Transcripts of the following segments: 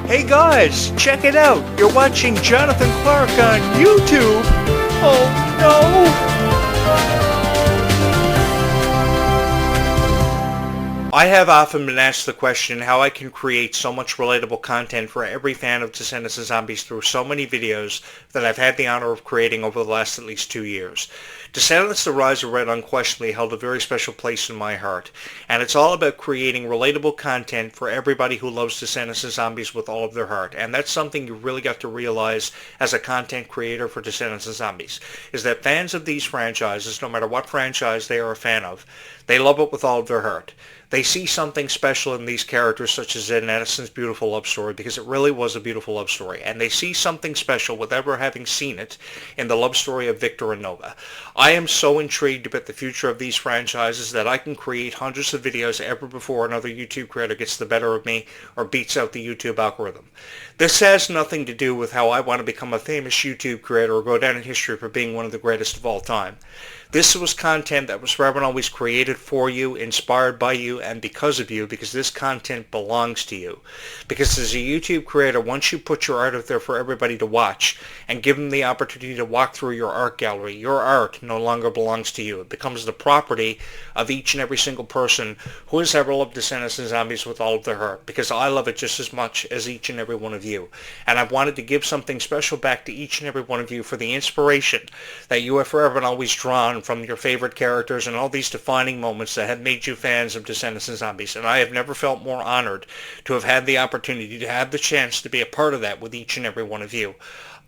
Hey guys, check it out. You're watching Jonathan Clarke on YouTube. Oh no! I have often been asked the question how I can create so much relatable content for every fan of Descendants and Zombies through so many videos that I've had the honor of creating over the last at least 2 years. Descendants: The Rise of Red unquestionably held a very special place in my heart, and it's all about creating relatable content for everybody who loves Descendants and Zombies with all of their heart, and that's something you really got to realize as a content creator for Descendants and Zombies, is that fans of these franchises, no matter what franchise they are a fan of, they love it with all of their heart. They see something special in these characters, such as in Edison's beautiful love story, because it really was a beautiful love story. And they see something special without ever having seen it in the love story of Victor and Nova. I am so intrigued about the future of these franchises that I can create hundreds of videos ever before another YouTube creator gets the better of me or beats out the YouTube algorithm. This has nothing to do with how I want to become a famous YouTube creator or go down in history for being one of the greatest of all time. This was content that was forever and always created for you, inspired by you, and because of you, because this content belongs to you. Because as a YouTube creator, once you put your art out there for everybody to watch and give them the opportunity to walk through your art gallery, your art no longer belongs to you. It becomes the property of each and every single person who has ever loved Descendants and Zombies with all of their heart, because I love it just as much as each and every one of you. And I've wanted to give something special back to each and every one of you for the inspiration that you have forever and always drawn from your favorite characters and all these defining moments that have made you fans of Descendants and Zombies. And I have never felt more honored to have had the opportunity to have the chance to be a part of that with each and every one of you.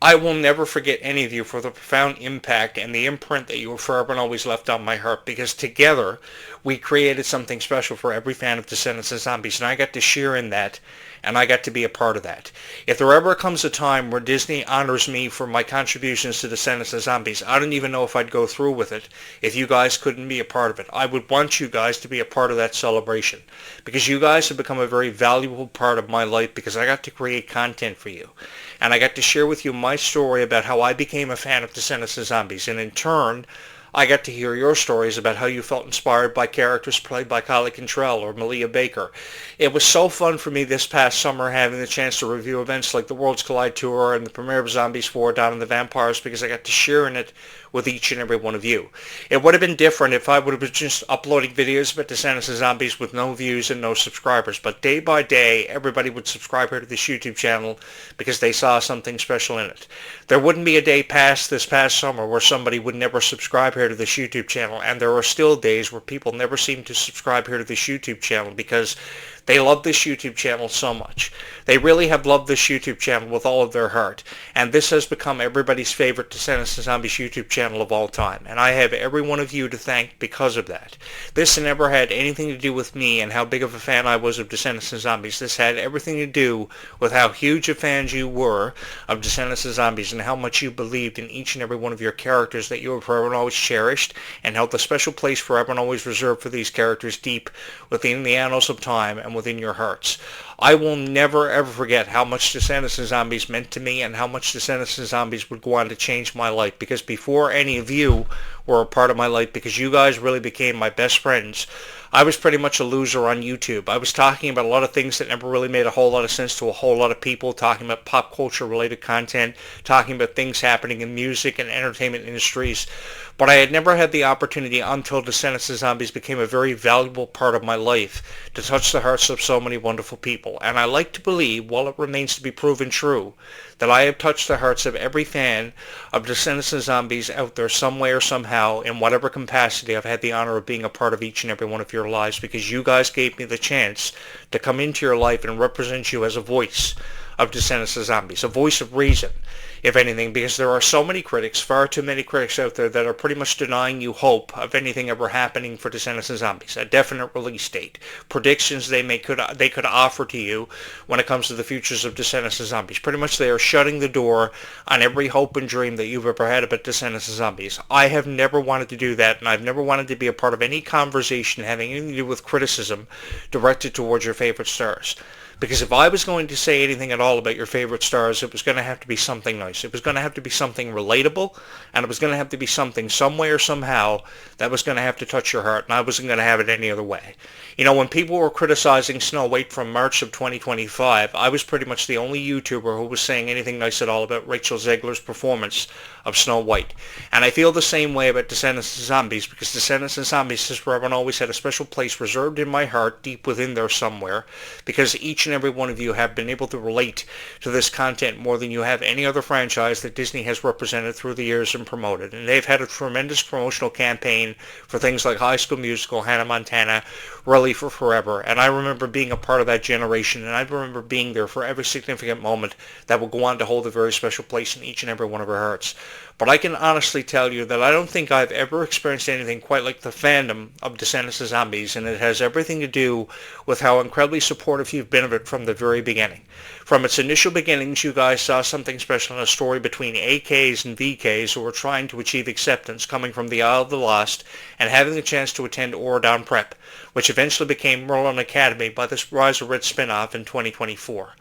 I will never forget any of you for the profound impact and the imprint that you have forever and always left on my heart, because together we created something special for every fan of Descendants and Zombies, and I got to share in that, and I got to be a part of that. If there ever comes a time where Disney honors me for my contributions to Descendants and Zombies, I don't even know if I'd go through with it if you guys couldn't be a part of it. I would want you guys to be a part of that celebration, because you guys have become a very valuable part of my life, because I got to create content for you. And I got to share with you my story about how I became a fan of Descendants and Zombies. And in turn, I got to hear your stories about how you felt inspired by characters played by Kylie Cantrell or Malia Baker. It was so fun for me this past summer having the chance to review events like the Worlds Collide Tour and the premiere of Zombies 4 Dawn of the Vampires, because I got to share in it with each and every one of you. It would have been different if I would have been just uploading videos about Descendants and Zombies with no views and no subscribers, but day by day everybody would subscribe here to this YouTube channel because they saw something special in it. There wouldn't be a day past this past summer where somebody would never subscribe here to this YouTube channel, and there are still days where people never seem to subscribe here to this YouTube channel because they love this YouTube channel so much. They really have loved this YouTube channel with all of their heart. And this has become everybody's favorite Descendants and Zombies YouTube channel of all time. And I have every one of you to thank because of that. This never had anything to do with me and how big of a fan I was of Descendants and Zombies. This had everything to do with how huge of fans you were of Descendants and Zombies and how much you believed in each and every one of your characters that you have forever and always cherished and held a special place forever and always reserved for these characters deep within the annals of time and within your hearts. I will never ever forget how much Descendants and Zombies meant to me and how much Descendants and Zombies would go on to change my life, because before any of you were a part of my life, because you guys really became my best friends, I was pretty much a loser on YouTube. I was talking about a lot of things that never really made a whole lot of sense to a whole lot of people, talking about pop culture related content, talking about things happening in music and entertainment industries. But I had never had the opportunity until Descendants and Zombies became a very valuable part of my life to touch the hearts of so many wonderful people. And I like to believe, while it remains to be proven true, that I have touched the hearts of every fan of Descendants and Zombies out there some way or somehow, in whatever capacity. I've had the honor of being a part of each and every one of your lives, because you guys gave me the chance to come into your life and represent you as a voice of Descendants and Zombies, a voice of reason, if anything, because there are so many critics, far too many critics out there that are pretty much denying you hope of anything ever happening for Descendants and Zombies, a definite release date, predictions they could offer to you when it comes to the futures of Descendants and Zombies. Pretty much they are shutting the door on every hope and dream that you've ever had about Descendants and Zombies. I have never wanted to do that, and I've never wanted to be a part of any conversation having anything to do with criticism directed towards your favorite stars. Because if I was going to say anything at all about your favorite stars, it was going to have to be something nice. It was going to have to be something relatable, and it was going to have to be something some way or somehow that was going to have to touch your heart, and I wasn't going to have it any other way. You know, when people were criticizing Snow White from March of 2025, I was pretty much the only YouTuber who was saying anything nice at all about Rachel Zegler's performance of Snow White. And I feel the same way about Descendants of Zombies, because Descendants of Zombies has forever and always had a special place reserved in my heart, deep within there somewhere, because each and every one of you have been able to relate to this content more than you have any other franchise that Disney has represented through the years and promoted. And they've had a tremendous promotional campaign for things like High School Musical, Hannah Montana, really for forever. And I remember being a part of that generation, and I remember being there for every significant moment that will go on to hold a very special place in each and every one of our hearts. But I can honestly tell you that I don't think I've ever experienced anything quite like the fandom of Descendants of Zombies, and it has everything to do with how incredibly supportive you've been of it from the very beginning. From its initial beginnings, you guys saw something special in a story between AKs and VKs who were trying to achieve acceptance, coming from the Isle of the Lost and having the chance to attend Oradon Prep, which eventually became Merlin Academy by this Rise of Red spin-off in 2024.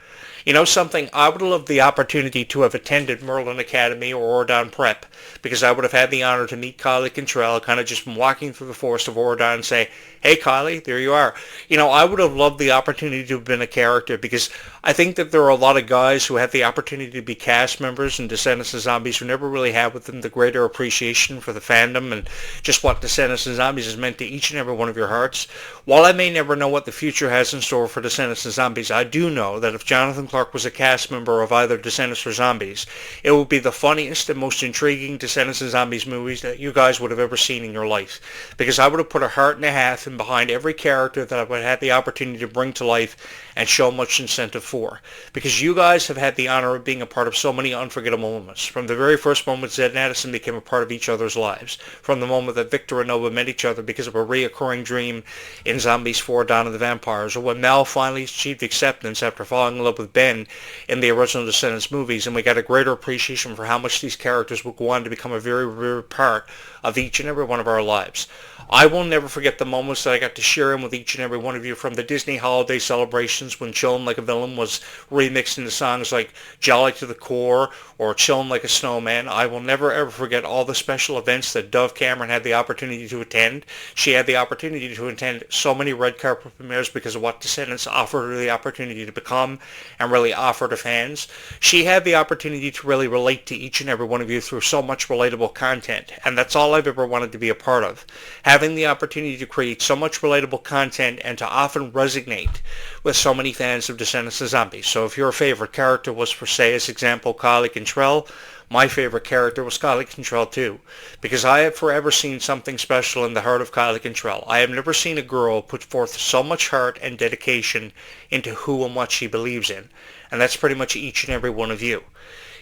You know something, I would have loved the opportunity to have attended Merlin Academy or Oradon Prep, because I would have had the honor to meet Kylie Cantrell, kind of just from walking through the forest of Oradon and say, hey Kylie, there you are. You know, I would have loved the opportunity to have been a character, because I think that there are a lot of guys who have the opportunity to be cast members in Descendants of Zombies who never really had with them the greater appreciation for the fandom and just what Descendants of Zombies has meant to each and every one of your hearts. While I may never know what the future has in store for Descendants of Zombies, I do know that if Jonathan Clarke was a cast member of either Descendants or Zombies, it would be the funniest and most intriguing Descendants of Zombies movies that you guys would have ever seen in your life. Because I would have put a heart and a half in behind every character that I would have had the opportunity to bring to life and show much incentive for. Because you guys have had the honor of being a part of so many unforgettable moments. From the very first moment Zed and Addison became a part of each other's lives. From the moment that Victor and Nova met each other because of a reoccurring dream in Zombies 4 Dawn of the Vampires. Or when Mal finally achieved acceptance after falling in love with Ben in the original Descendants movies, and we got a greater appreciation for how much these characters would go on to become a very, very part of each and every one of our lives. I will never forget the moments that I got to share in with each and every one of you, from the Disney holiday celebrations when Chillin' Like a Villain was remixed into songs like Jolly to the Core or Chillin' Like a Snowman. I will never ever forget all the special events that Dove Cameron had the opportunity to attend. She had the opportunity to attend so many red carpet premieres because of what Descendants offered her the opportunity to become and really offer to fans. She had the opportunity to really relate to each and every one of you through so much relatable content, and that's all I've ever wanted to be a part of. Having the opportunity to create so much relatable content and to often resonate with so many fans of Descendants of Zombies. So if your favorite character was, for say, as example, Kylie Cantrell, my favorite character was Kylie Cantrell too, because I have forever seen something special in the heart of Kylie Cantrell. I have never seen a girl put forth so much heart and dedication into who and what she believes in, and that's pretty much each and every one of you.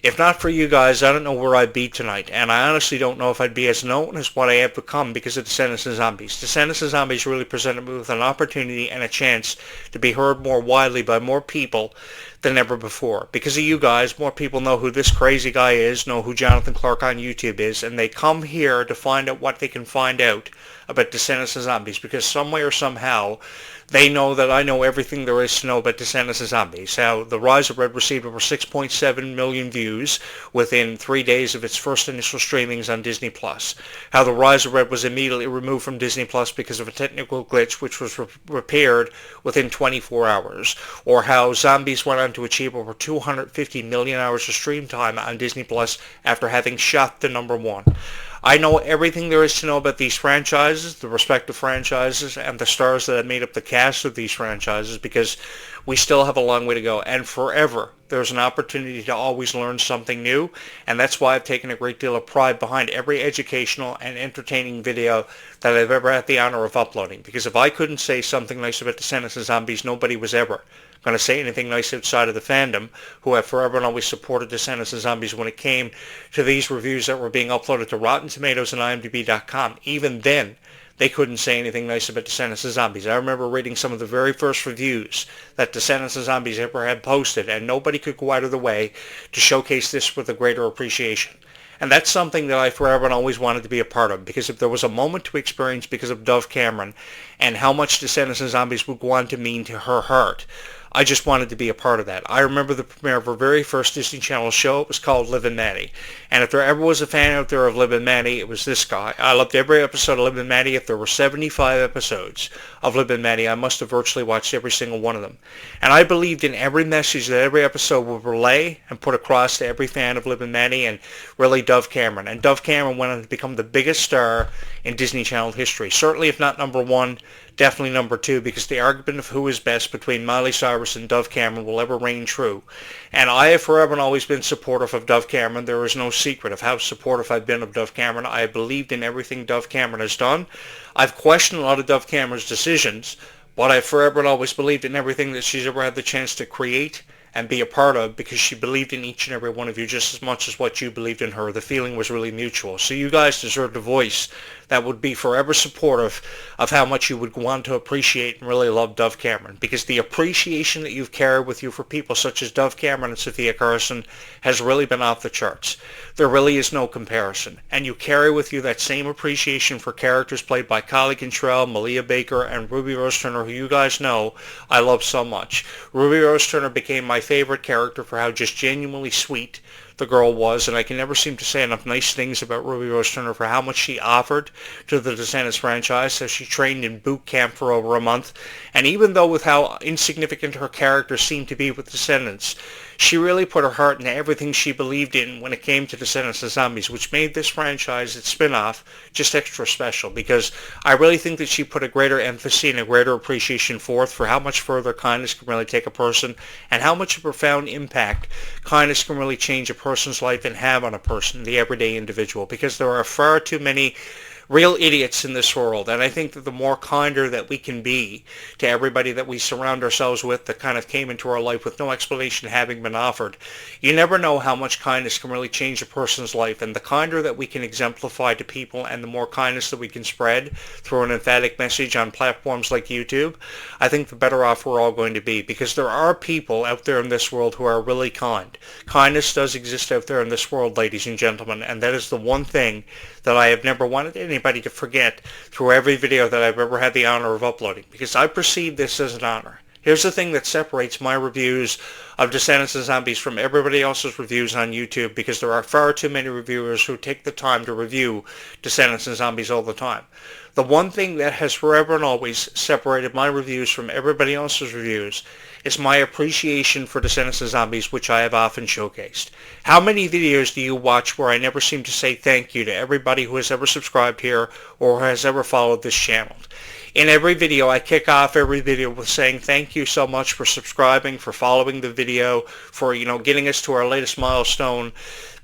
If not for you guys, I don't know where I'd be tonight, and I honestly don't know if I'd be as known as what I have become because of Descendants of Zombies. Descendants of Zombies really presented me with an opportunity and a chance to be heard more widely by more people than ever before. Because of you guys, more people know who this crazy guy is, know who Jonathan Clarke on YouTube is, and they come here to find out what they can find out about Descendants of Zombies, because some way or somehow they know that I know everything there is to know about Descendants of Zombies. How The Rise of Red received over 6.7 million views within 3 days of its first initial streamings on Disney+. How The Rise of Red was immediately removed from Disney Plus because of a technical glitch which was repaired within 24 hours. Or how Zombies went on to achieve over 250 million hours of stream time on Disney Plus after having shot to #1. I know everything there is to know about these franchises, the respective franchises, and the stars that have made up the cast of these franchises, because we still have a long way to go. And forever, there's an opportunity to always learn something new, and that's why I've taken a great deal of pride behind every educational and entertaining video that I've ever had the honor of uploading. Because if I couldn't say something nice about Descendants of Zombies, nobody was ever going to say anything nice outside of the fandom, who have forever and always supported Descendants of Zombies when it came to these reviews that were being uploaded to Rotten Tomatoes and IMDb.com. Even then, they couldn't say anything nice about Descendants of Zombies. I remember reading some of the very first reviews that Descendants of Zombies ever had posted, and nobody could go out of the way to showcase this with a greater appreciation. And that's something that I forever and always wanted to be a part of, because if there was a moment to experience because of Dove Cameron and how much Descendants of Zombies would go on to mean to her heart, I just wanted to be a part of that. I remember the premiere of our very first Disney Channel show. It was called Liv and Maddie. And if there ever was a fan out there of Liv and Maddie, it was this guy. I loved every episode of Liv and Maddie. If there were 75 episodes of Liv and Maddie, I must have virtually watched every single one of them. And I believed in every message that every episode would relay and put across to every fan of Liv and Maddie, and really Dove Cameron. And Dove Cameron went on to become the biggest star in Disney Channel history. Certainly, if not number one, definitely number two, because the argument of who is best between Miley Cyrus and Dove Cameron will ever reign true. And I have forever and always been supportive of Dove Cameron. There is no secret of how supportive I've been of Dove Cameron. I have believed in everything Dove Cameron has done. I've questioned a lot of Dove Cameron's decisions, but I've forever and always believed in everything that she's ever had the chance to create and be a part of, because she believed in each and every one of you just as much as what you believed in her. The feeling was really mutual. So you guys deserved a voice that would be forever supportive of how much you would want to appreciate and really love Dove Cameron, because the appreciation that you've carried with you for people such as Dove Cameron and Sophia Carson has really been off the charts. There really is no comparison. And you carry with you that same appreciation for characters played by Kylie Cantrell, Malia Baker, and Ruby Rose Turner, who you guys know I love so much. Ruby Rose Turner became my favorite character for how just genuinely sweet the girl was, and I can never seem to say enough nice things about Ruby Rose Turner for how much she offered to the Descendants franchise. So she trained in boot camp for over a month, and even though with how insignificant her character seemed to be with Descendants, she really put her heart into everything she believed in when it came to Descendants of Zombies, which made this franchise, its spin-off, just extra special, because I really think that she put a greater emphasis and a greater appreciation forth for how much further kindness can really take a person, and how much a profound impact kindness can really change a person's life and have on a person, the everyday individual, because there are far too many real idiots in this world. And I think that the more kinder that we can be to everybody that we surround ourselves with that kind of came into our life with no explanation having been offered, you never know how much kindness can really change a person's life. And the kinder that we can exemplify to people, and the more kindness that we can spread through an emphatic message on platforms like YouTube, I think the better off we're all going to be, because there are people out there in this world who are really kind. Kindness does exist out there in this world, ladies and gentlemen, and that is the one thing that I have never wanted anybody to forget through every video that I've ever had the honor of uploading, because I perceive this as an honor. Here's the thing that separates my reviews of Descendants of Zombies from everybody else's reviews on YouTube, because there are far too many reviewers who take the time to review Descendants of Zombies all the time. The one thing that has forever and always separated my reviews from everybody else's reviews is my appreciation for Descendants of Zombies, which I have often showcased. How many videos do you watch where I never seem to say thank you to everybody who has ever subscribed here or has ever followed this channel? In every video, I kick off every video with saying thank you so much for subscribing, for following the video, for, getting us to our latest milestone,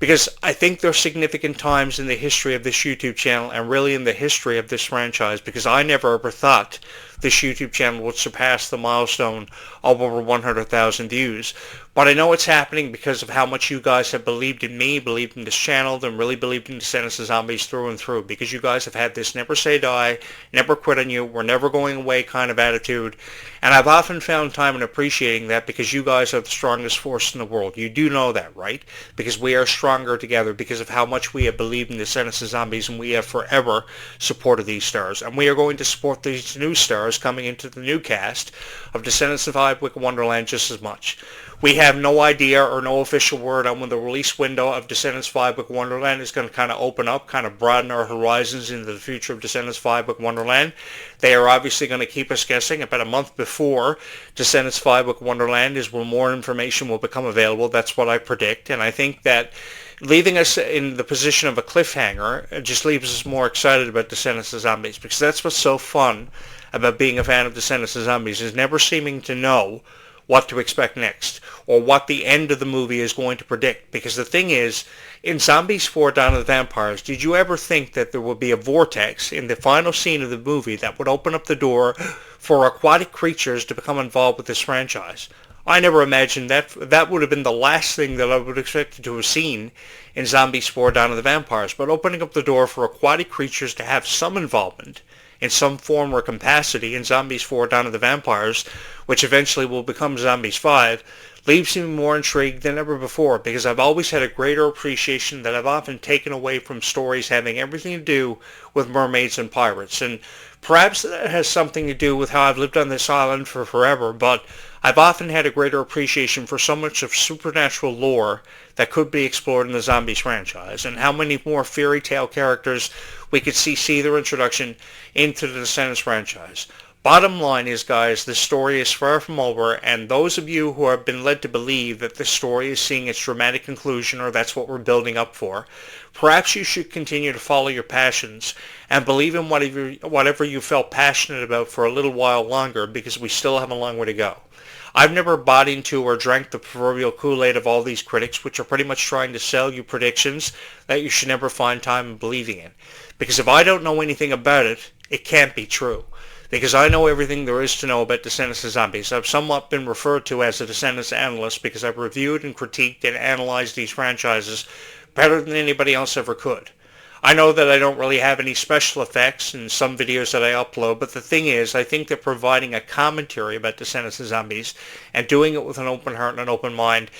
because I think there's significant times in the history of this YouTube channel, and really in the history of this franchise, because I never ever thought this YouTube channel would surpass the milestone of over 100,000 views. But I know it's happening because of how much you guys have believed in me, believed in this channel, and really believed in Descendants of Zombies through and through, because you guys have had this never say die, never quit on you, we're never going away kind of attitude. And I've often found time in appreciating that, because you guys are the strongest force in the world. You do know that, right? Because we are stronger together because of how much we have believed in Descendants of Zombies, and we have forever supported these stars. And we are going to support these new stars coming into the new cast of Descendants of Wicked Wonderland just as much. We have no idea or no official word on when the release window of Descendants of Wicked Wonderland is going to kind of open up, kind of broaden our horizons into the future of Descendants of Wicked Wonderland. They are obviously going to keep us guessing. About a month before Descendants of Wicked Wonderland is when more information will become available. That's what I predict. And I think that leaving us in the position of a cliffhanger just leaves us more excited about Descendants of Zombies, because that's what's so fun about being a fan of Descendants of Zombies, is never seeming to know what to expect next, or what the end of the movie is going to predict. Because the thing is, in Zombies 4 Dawn of the Vampires, did you ever think that there would be a vortex in the final scene of the movie that would open up the door for aquatic creatures to become involved with this franchise? I never imagined that. That would have been the last thing that I would expect to have seen in Zombies 4 Dawn of the Vampires, but opening up the door for aquatic creatures to have some involvement in some form or capacity in Zombies 4 Dawn of the Vampires, which eventually will become Zombies 5, leaves me more intrigued than ever before, because I've always had a greater appreciation that I've often taken away from stories having everything to do with mermaids and pirates. And perhaps that has something to do with how I've lived on this island for forever, but I've often had a greater appreciation for so much of supernatural lore that could be explored in the Zombies franchise, and how many more fairy tale characters we could see their introduction into the Descendants franchise. Bottom line is, guys, this story is far from over, and those of you who have been led to believe that this story is seeing its dramatic conclusion, or that's what we're building up for, perhaps you should continue to follow your passions and believe in whatever you felt passionate about for a little while longer, because we still have a long way to go. I've never bought into or drank the proverbial Kool-Aid of all these critics, which are pretty much trying to sell you predictions that you should never find time in believing in. Because if I don't know anything about it, it can't be true. Because I know everything there is to know about Descendants of Zombies. I've somewhat been referred to as a Descendants analyst because I've reviewed and critiqued and analyzed these franchises better than anybody else ever could. I know that I don't really have any special effects in some videos that I upload, but the thing is, I think that providing a commentary about Descendants of Zombies and doing it with an open heart and an open mind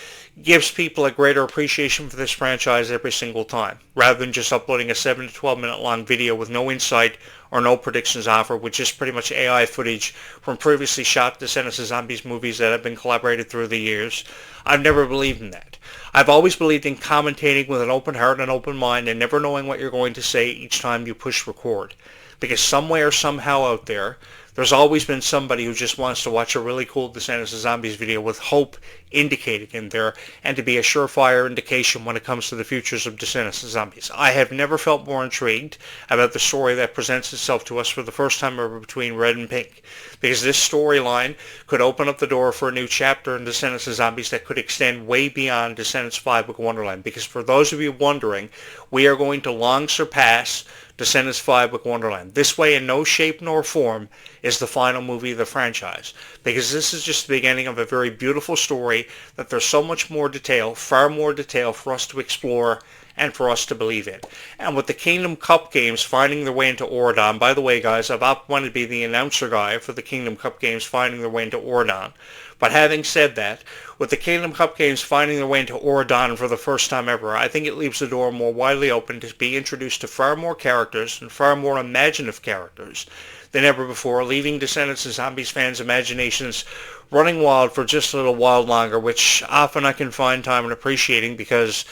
gives people a greater appreciation for this franchise every single time, rather than just uploading a 7 to 12 minute long video with no insight or no predictions offered, with just pretty much AI footage from previously shot Descendants of Zombies movies that have been collaborated through the years. I've never believed in that. I've always believed in commentating with an open heart and an open mind and never knowing what you're going to say each time you push record. Because somewhere, somehow out there, there's always been somebody who just wants to watch a really cool Descendants of Zombies video with hope indicated in there, and to be a surefire indication when it comes to the futures of Descendants of Zombies. I have never felt more intrigued about the story that presents itself to us for the first time ever between Red and Pink, because this storyline could open up the door for a new chapter in Descendants of Zombies that could extend way beyond Descendants 5 Book of Wonderland. Because for those of you wondering, we are going to long surpass Descendants 5 Book of Wonderland. This way, in no shape nor form, is the final movie of the franchise. Because this is just the beginning of a very beautiful story that there's so much more detail, far more detail for us to explore and for us to believe in. And with the Kingdom Cup games finding their way into Oradon, by the way, guys, I've wanted to be the announcer guy for the Kingdom Cup games finding their way into Oradon. But having said that, with the Kingdom Cup games finding their way into Oradon for the first time ever, I think it leaves the door more widely open to be introduced to far more characters and far more imaginative characters than ever before, leaving Descendants of Zombies fans' imaginations running wild for just a little while longer, which often I can find time in appreciating, because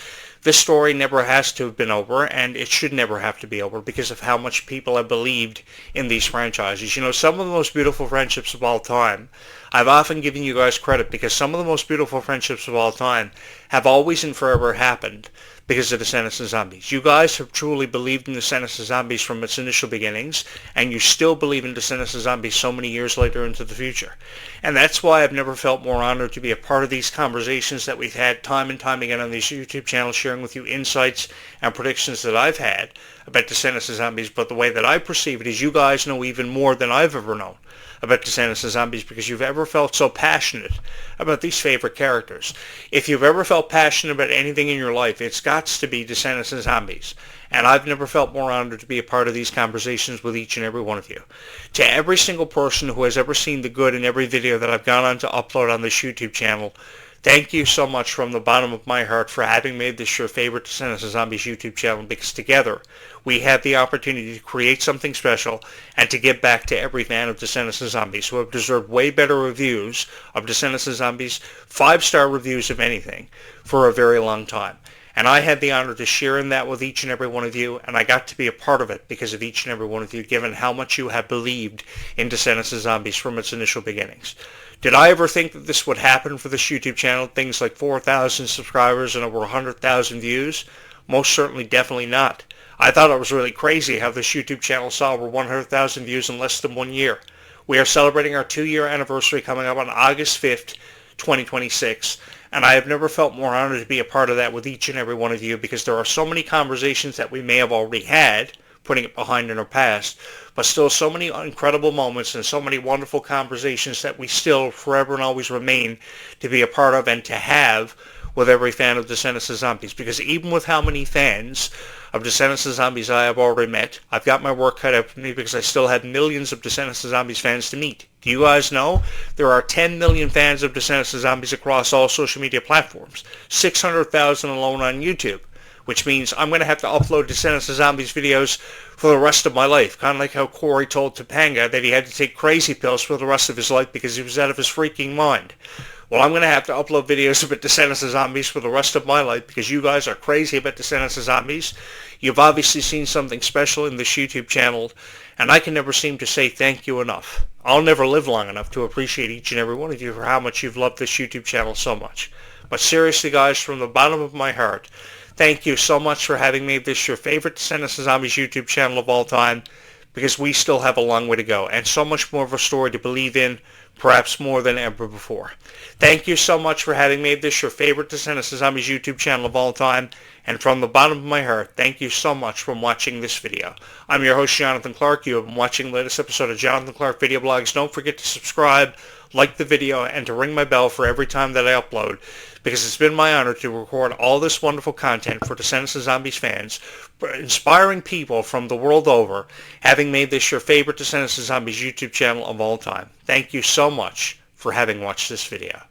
this story never has to have been over, and it should never have to be over because of how much people have believed in these franchises. You know, some of the most beautiful friendships of all time, I've often given you guys credit because some of the most beautiful friendships of all time have always and forever happened because of Descendants of Zombies. You guys have truly believed in Descendants of Zombies from its initial beginnings, and you still believe in Descendants of Zombies so many years later into the future. And that's why I've never felt more honored to be a part of these conversations that we've had time and time again on these YouTube channels, sharing with you insights and predictions that I've had about Descendants of Zombies. But the way that I perceive it is you guys know even more than I've ever known about Descendants of Zombies, because you've ever felt so passionate about these favorite characters. If you've ever felt passionate about anything in your life, it's got to be Descendants of Zombies. And I've never felt more honored to be a part of these conversations with each and every one of you. To every single person who has ever seen the good in every video that I've gone on to upload on this YouTube channel, thank you so much from the bottom of my heart for having made this your favorite Descendants of Zombies YouTube channel, because together we have the opportunity to create something special and to give back to every fan of Descendants of Zombies who have deserved way better reviews of Descendants of Zombies, 5-star reviews of anything, for a very long time. And I had the honor to share in that with each and every one of you, and I got to be a part of it because of each and every one of you, given how much you have believed in Descendants of Zombies from its initial beginnings. Did I ever think that this would happen for this YouTube channel? Things like 4,000 subscribers and over 100,000 views? Most certainly, definitely not. I thought it was really crazy how this YouTube channel saw over 100,000 views in less than 1 year. We are celebrating our 2-year anniversary coming up on August 5th, 2026. And I have never felt more honored to be a part of that with each and every one of you, because there are so many conversations that we may have already had, putting it behind in our past, but still so many incredible moments and so many wonderful conversations that we still forever and always remain to be a part of and to have with every fan of Descendants of Zombies. Because even with how many fans of Descendants of Zombies I have already met, I've got my work cut out for me, because I still have millions of Descendants of Zombies fans to meet. Do you guys know there are 10 million fans of Descendants of Zombies across all social media platforms, 600,000 alone on YouTube, which means I'm going to have to upload Descendants of Zombies videos for the rest of my life, kind of like how Corey told Topanga that he had to take crazy pills for the rest of his life because he was out of his freaking mind. Well, I'm going to have to upload videos about Descendants of Zombies for the rest of my life because you guys are crazy about Descendants of Zombies. You've obviously seen something special in this YouTube channel, and I can never seem to say thank you enough. I'll never live long enough to appreciate each and every one of you for how much you've loved this YouTube channel so much. But seriously, guys, from the bottom of my heart, thank you so much for having made this your favorite Descendants of Zombies YouTube channel of all time, because we still have a long way to go, and so much more of a story to believe in, perhaps more than ever before. Thank you so much for having made this your favorite Descendants of Zombies YouTube channel of all time, and from the bottom of my heart, thank you so much for watching this video. I'm your host, Jonathan Clarke. You have been watching the latest episode of Jonathan Clarke Video Blogs. Don't forget to subscribe, like the video, and to ring my bell for every time that I upload, because it's been my honor to record all this wonderful content for Descendants of Zombies fans, inspiring people from the world over, having made this your favorite Descendants of Zombies YouTube channel of all time. Thank you so much for having watched this video.